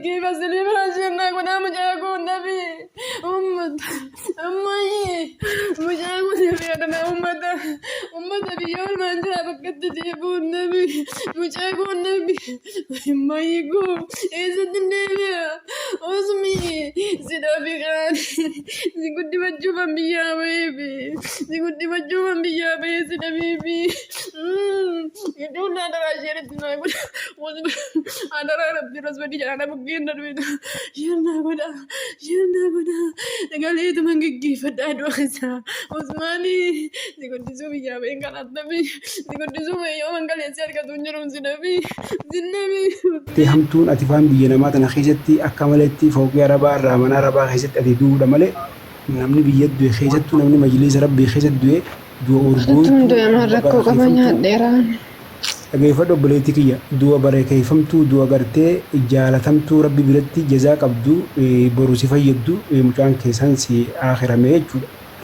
كيف أسلم رجعنا كنا مجاكو النبي أمي مجاكو النبي أنا أمة في يوم ما أنت بكت تجيبوا النبي مجاكو النبي ما يقوم إذا النبي أسمي سيدا بيغان سيكون مجوبا بيا بيبي سيكون مجوبا بيا بيبي سيدا بيبي يدون أنا راشيرتنا أنا ربي رسولي أنا بقين نروي يرنا بنا قال إيه تمن كيف تدعو خسا عثماني سيكون تسوي يا بين كان النبي سيكون تسوي يوم قال يسير كدنيا زنبي همتون أتفهم بينا ما تنخيجتي أكملتي فوق يا ربا الرحمن ربا خيجت أتدو لملء نمني بيد خيجت نمني مجلس ربي خيجت دو أرجو تمدو يا مركو كمان يهديران أجيفة دبلتي دو بركة فهمتو دو أجرتي جالتمتو ربي بلتي جزاك عبدو بروسي فيدو مكان كيسان سي آخر ميج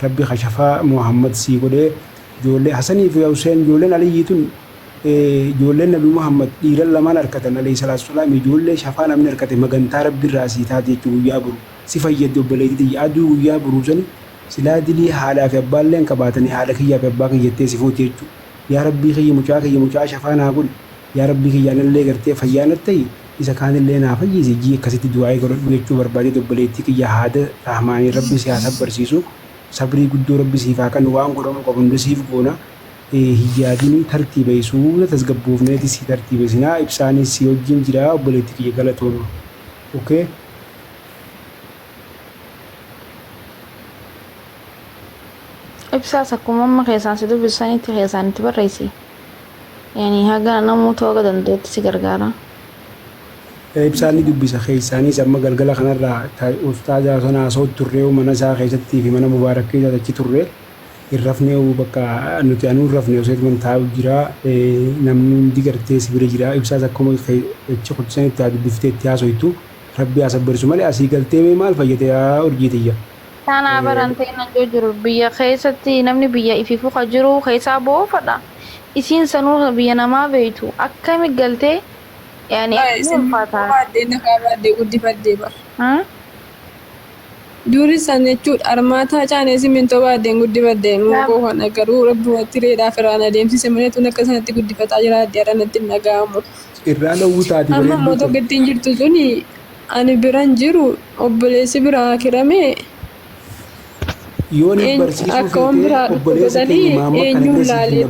ربي خشفا محمد سي قده جولة حسني في حسين جولة علي يتون جولة نبي محمد إيرا لما نركتن عليه الصلاة والسلام جولة شفانا من نركته مجنتا ربي الراسي تاتي جويا برو سي فيدو بلتي أدو جويا بروزني سلا دلي حالا في بالين كباتني حالا كيا في باقي يتسي فوتي يا ربي خي مجاك شفانا أقول يا ربي خي أنا اللي قرتي فيانتي إذا كان اللي نافي يجي كسيت دعاء يقول بيجو بربادي دبلتي كي هذا رحماني ربي سياسة برسيسو صبري قدو ربي سيفا كان وان قرام قبل سيف قونا هيجادني ترتيب يسوع تسقبوف نادي سي ترتيب سنا إبساني سيوجين جرا دبلتي كي غلطون أوكي إبساس أكو ماما خيسان سيدو بساني تخيسان تبريسي يعني هاga namu toga dandeet si gargaara ibsaani dubbisa keessaanii amma galgala kanarraa ustaaza sana soo turree mana isaa keessatti fi mana mubaarakii achi turree irrafnee bakka nuti anu irrafnee osoo man taa'u jira namni hundi gartee sibira jira ibsaas akkuma achi kutsanitti haa dubbiftee itti haasoytu rabbi haa sabbarisu malee asii galtee maal fayyade yaa urjiitiyya. Kana barantee na jiru biyya keessatti namni biyya ifiifuu ka jiru keessaa boofadha. Isiin sanuu biyya namaa beeytu akkami galtee yani ulfaata. Baadhee baadhee guddifadhee bara. Durii san jechuudha armaataa caanee simintoo baadhee guddifadhee muukoo kana garuu rabbi watti reedhaa firaan adeemsise malee tun akka sanatti guddifataa jira adde aranatti nagaamu. Irraa dhawwuu taati amma immoo tokko ittiin jirtu suni ani biran jiru obboleessi biraa kiramee. Yoon barsiisuu feetee obboleessa keenya maamma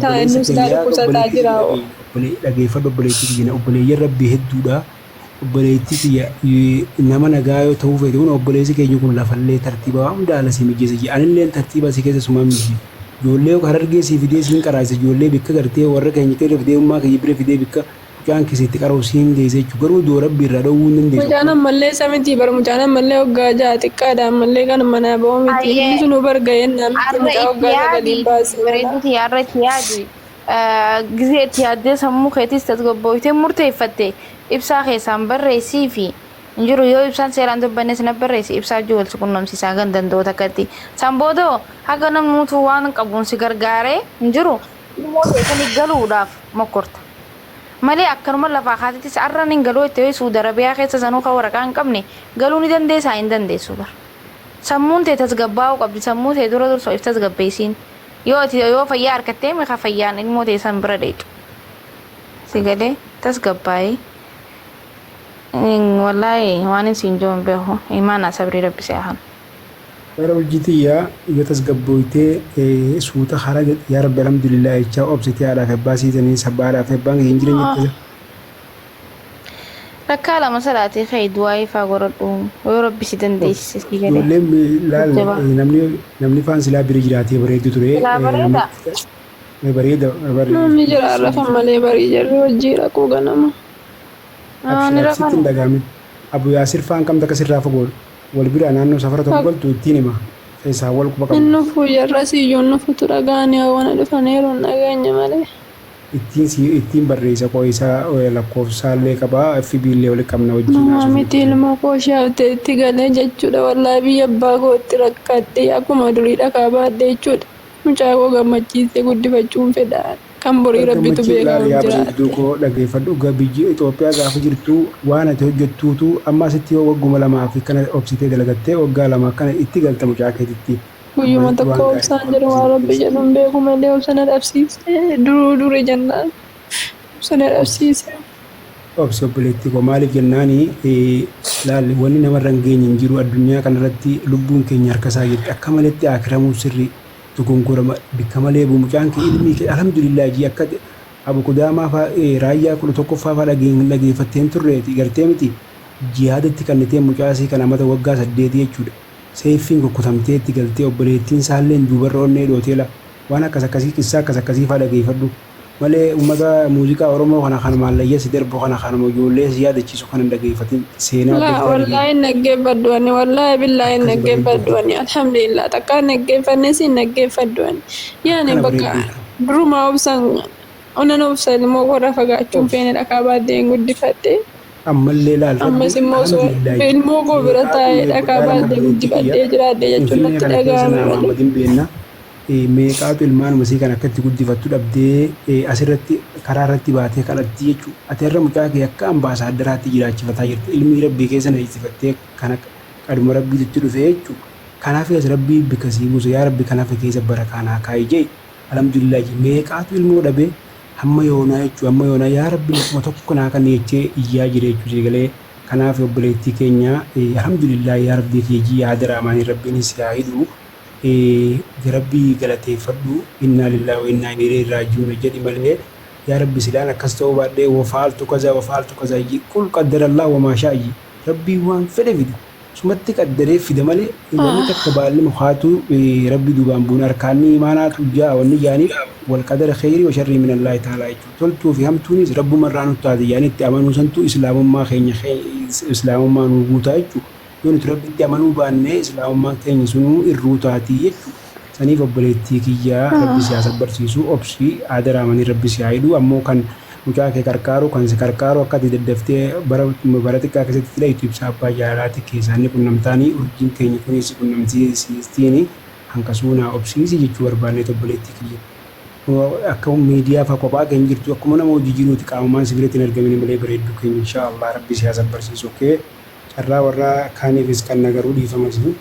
kana keessatti dhageeffadhu obboleettii kiyya obboleeyyan rabbii hedduudha obboleettii kiyya nama nagaa yoo ta'uu feete kun obboleessi keenya kun lafallee tartiiba waan hundaa ala sii mijeessa jedha anillee tartiiba asii keessa suma mijeessa ijoollee harargee sii fidee siin qaraasa ijoollee bikka gartee warra keenya keessa fidee ummaa kiyya bira fidee bikka mucaan keessatti qaroo siin deessee jechuudha garuu doo rabbii irraa dhowwuu hin dandeessu. Mucaan ammallee samiti bara mucaan ammallee waggaa ja'a xiqqaadha ammallee kan manaa ba'oo miti inni sun barga'een namni mucaa waggaa sagaliin baasee. Bareeduuti yaarratti yaadi gizeetti yaaddee sammuu keetis tasgabboofitee murteeffatte ibsaa keessaan barreessii fi injiru yoo ibsaan seeraan dubbannes na barreessi ibsaa ijoo wal qunnamsiisaa kan danda'u takkatti sanboodoo haga namnuutu waan qabuun si gargaaree injiru dhimmoota keessanii galuudhaaf mokkorta. Malee akkanuma lafaa kaatittis arraan hin galuu itti Suudi Arabiyaa keessa sanuu kan waraqaa hin qabne galuu ni dandeessaa hin dandeessu bara. Sammuun tee tasgabbaa'uu qabdi sammuu tee dura dursoo if tasgabbeessiin yoo fayyaa harkattee meeqa fayyaan ilmoo tee san bira dheetu. Si galee tasgabbaa'ee wallaahi waan isin joon beeku imaanaa sabrii rabbisee ahan. Bara hojjetiyyaa yoo tasgabbooytee suuta hara yaa rabbi alhamdulillah jechaa obsitee haadhaaf abbaa siitanii sabbaadhaaf abbaan hin jireenya jettisa. Rakkaa lama salaatee ka'e du'aa ifaa godhadhu yoo rabbi si dandeessise si galee. Ijoolleen namni faan silaa bira jiraatee bareedu ture. Bareeda. Namni jira rafan malee barii jarri hojii dhaquu ganama. Abshiin dagaamin Abu Yaasir faan kam takka sirraa fagoodha. Wal bira naannoo safara tokko galtu ittiin hima keessaa wal quba qabu. Inni fuuyyarra siyyoon nufutu dhagaanii hawwana dhufaniiru nagaanya malee. Ittiin barreessa qo'isaa lakkoofsaallee qabaa FB illee walitti qabna wajjin. Miti ilma koo shaafte itti galee jechuudha wallaahi biyya abbaa kootti rakkadhee akkuma durii dhakaa baadhee jechuudha. Mucaa koo gammachiisee guddifachuun fedha. kan borii rabbitu beekamu yaa jira. bareedduu koo dhaggeeffadhu egaa biyyi Itoophiyaa gaafa jirtu waan ati hojjettuutu amma asitti yoo wagguma lamaa fi kana obsitee dalagattee waggaa lama kana itti galta mucaa keetitti. Guyyuma tokko obsaan jiru waan rabbi jedhuun beeku malee obsana dhabsiise duree jennaan obsana dhabsiise. Obsi obboleettii koo maaliif jennaani laalli wanni namarra hin geenye hin jiru addunyaa kanarratti lubbuun keenya harka isaa jirti akka maletti akiramuu sirri dogongorama bikka malee mucaan kee ilmii kee alhamdulillah jii akka abu kudaamaa fa'aa raayyaa 11ffaa fa'aa dhageeffatteen turreeti gartee miti jihaadatti kannitee mucaasii kan amata waggaa 8 jechuudha. Seeffiin kukkutamteetti galtee obboleettiin isaallee duubarra onnee dhooteela waan akkasii qissaa akkasii fa'aa dhageeffadhu. Malee uummata muuziqaa Oromoo kana maallayyaa si darbu kana ijoollee si yaadachiisu kan hin dhageeffatin seenaa. Wallaahi naggeeffadhuani wallaahi billaahi naggeeffadhuani alhamdulillah takka naggeeffanne si naggeeffadhuani yaani bakka duruma obsan onan obsa ilmoo warra fagaachuun feene dhakaa baaddeen guddifadhe. Ammallee laal. Ammas immoo ilmoo koo bira taa'ee dhakaa baaddee guddifadhee jiraadhe jechuun natti dhaga'ame. Meeqaatu ilmaan masii kan akkatti guddifattu dhabdee asirratti karaa irratti baatee kadhatti jechuudha. Ati irra mucaa kee akka ambaasaaddaraatti jiraachifataa jirti. Ilmi rabbii keessa na eegsifattee kan qaduma rabbiitti dhufe jechuudha. Kanaaf as rabbii bika sii buuse yaa rabbi kanaaf keessa bara kanaa kaayee jee alhamdulillah meeqaatu ilmoo dhabee hamma yoonaa jechuudha. Hamma yoonaa yaa rabbi kuma tokko naa kan jechee iyyaa jire jechuudha galee kanaaf obboleettii keenya alhamdulillah yaa rabbii keejii yaada raamaanii rabbiin si haa hidhu. Rabbii galateeffadhu inna lillahi wa inna ilaihi raaji'uun jedhi malee yaa rabbi silaan akkas ta'uu baadhee wafaaltu kaza qul qaddarallahu wa maa shaa'a rabbii waan fedhe fida sumatti qaddaree fida malee wanni takka baalli mukaatu rabbi duubaan buun harkaanni imaanaatu jaa wanni jaaniif wal qadara khayrii wa sharrii min allahi ta'ala jechuudha toltuu fi hamtuunis rabbumarraa nutti taate jaanitti amanuu santu islaamummaa keenya islaamummaa nu guutaa jechuudha. Yoo nuti rabbitti amanuu baannee islaamummaan keenya sunuu irruu taatii jechuudha. Saniif obboleettii kiyyaa rabbi siyaasa barsiisuu obsii aadaa raamanii rabbi siyaa hidhu ammoo kan mucaa kee qarqaaru kan si qarqaaru akka ati daddaftee bara xiqqaa keessatti hidha ibsaa abbaa jaalalaatti keessaanii qunnamtaanii urjiin keenya kunis qunnamsiistiin hanqasuunaa obsiisi jechuu barbaanneet obboleettii kiyya. Akka miidiyaa fa'aa kophaa keenya jirtu akkuma nama hojii jiruuti qaamumaan sibiilatti hin argamine malee bareedduu keenya inshaallah rabbi siyaasa barsiisuu kee. Irraa warra kaaniifis kan nagaruu dhiifamasi.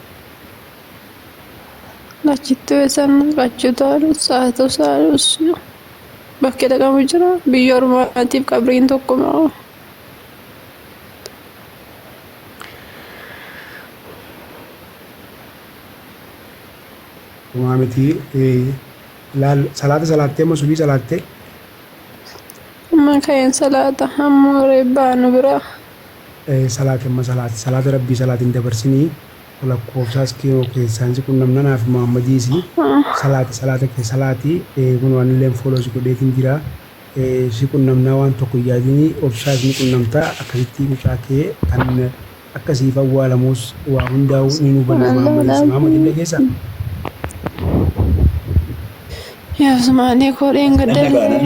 Lachittuu eessan qachuutaalus saatosaalus bakkee dhaqamu jira biyya ormaatiif qabriin tokko maa. Maamiti laal salaattee amma subii salaattee. Amma ka'een salaata ammoo reebbaa nu biraa. Salaata rabbii salaatiin dabarsinii lakkoofsaas keessaansi kun namnanaa fi Muhammadiisi salaata kee salaatii kun waan illee fooloosi godheetiin jira si qunnamnaa waan tokko yaadini obsaas ni qunnamtaa akkasitti mucaa kee kan akkasiif awwaalamuus waa hundaa'u ni nu banna Muhammadin dhageessa. Yaa Usmaanii koodheen gaddallee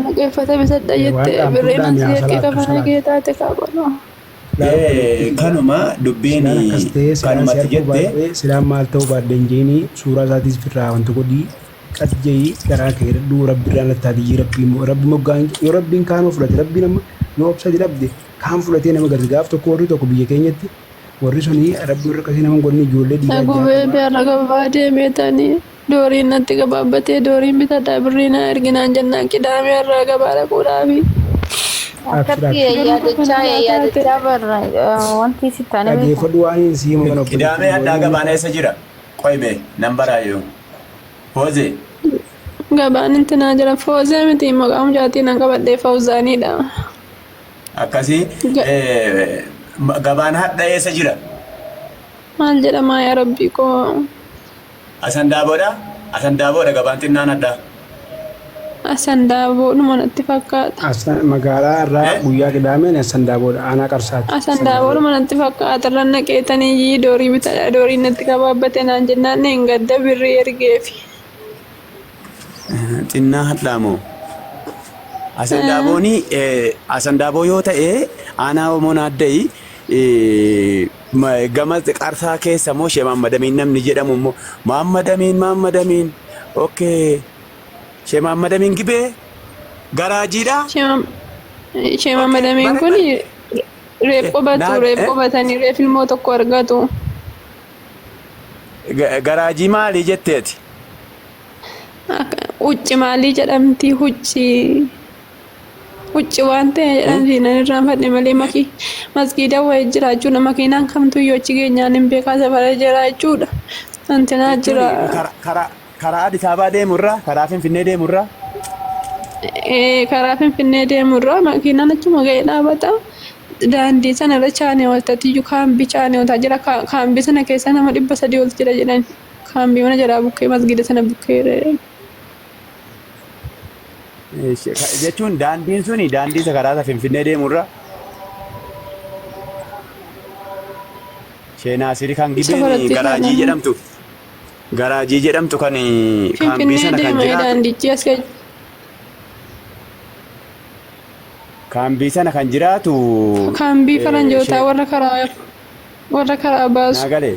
naqeeffata bisadha jettee birreen asii ergee kafana kee taate kaabala. Kanuma dubbiin kanumatti jettee silaan maal ta'uu baaddeen jeeni suuraa isaatis firraa wanti godhii qadjee garaa kee hedduu rabbiirraan lattaati rabbi moggaan yoo rabbiin kaanoo fudhate rabbiin amma yoo obsati dhabde kaan fudhatee nama garsi gaaf tokko warri tokko biyya keenyatti warri sunii rabbiin rakkasii nama godhanii ijoollee dhiigaa gubee beera gabaa deemeetanii dooriin natti gabaabbatee dooriin bitadhaa birriinaa erginaan jennaan qidaamee irraa gabaa dhaquudhaafi. Akkatti yaadachaa barra wanti si taane beeku. Dhaggeeffadhu waan hin siimu kana qidaamee addaa gabaan eessa jira? Qoybe nambaraayyuu. Foozee. Gabaan intinaa jira foozee miti maqaa mucaatiin an qabadhee fawzaaniidha. Akkasii gabaan hadha eessa jira? Maal jedhama yaa rabbii koo. Asandaaboodha? Asandaaboodha gabaan xinnaan hadhaa. Asandaaboo dhuma natti fakkaata. Magaalaa irraa guyyaa qidaameen asandaaboodha aanaa qarsaati. Asandaaboo dhuma natti fakkaata irra naqeetanii doorii bitadha doorii natti gabaabbatee naan jennaan hin gadda birrii ergeefi. Xinnaa hadhaa moo? Asandaabooni asandaaboo yoo ta'e aanaa Omoon Adda'ii gama qarsaa keessa moo shee Maammadamiin namni jedhamu immoo Maammadamiin okay. Shee Mahammad Amin Gibee garaajiidha. Shee Mahammad Amin kun reef qobatanii reef ilmoo tokko argatu. Garaajii maali jetteeti? Hucci maalii jedhamti hucci waan ta'e jedhamti nan irraan fadhe malee masgiida wayii jira jechuudha. Makiinaan kamtu yoo achi geenyaan hin beekaa safara jira jechuudha. Antinaa jira. Karaa Addis Ababaa deemurraa karaa Finfinnee deemurraa. Karaa Finfinnee deemurraa makiinaan achuma ga'ee dhaabata. Daandii sana irra chaanee waltatiyyuu kaambii chaanee waltaa jira. Kaambii sana keessa nama 300 ol jira jedhan. Kaambii mana jalaa bukkee masgiida sana bukkee. Jechuun daandiin suni daandii isa karaa Finfinnee deemurraa. Shee Naasir kan Gibeen garaajii jedhamtu. Garaajii jedhamtu kan kaambii sana kan jiraatu. Kaambii sana kan jiraatu. Kaambii faranjootaa warra karaa baasu. Naagalee.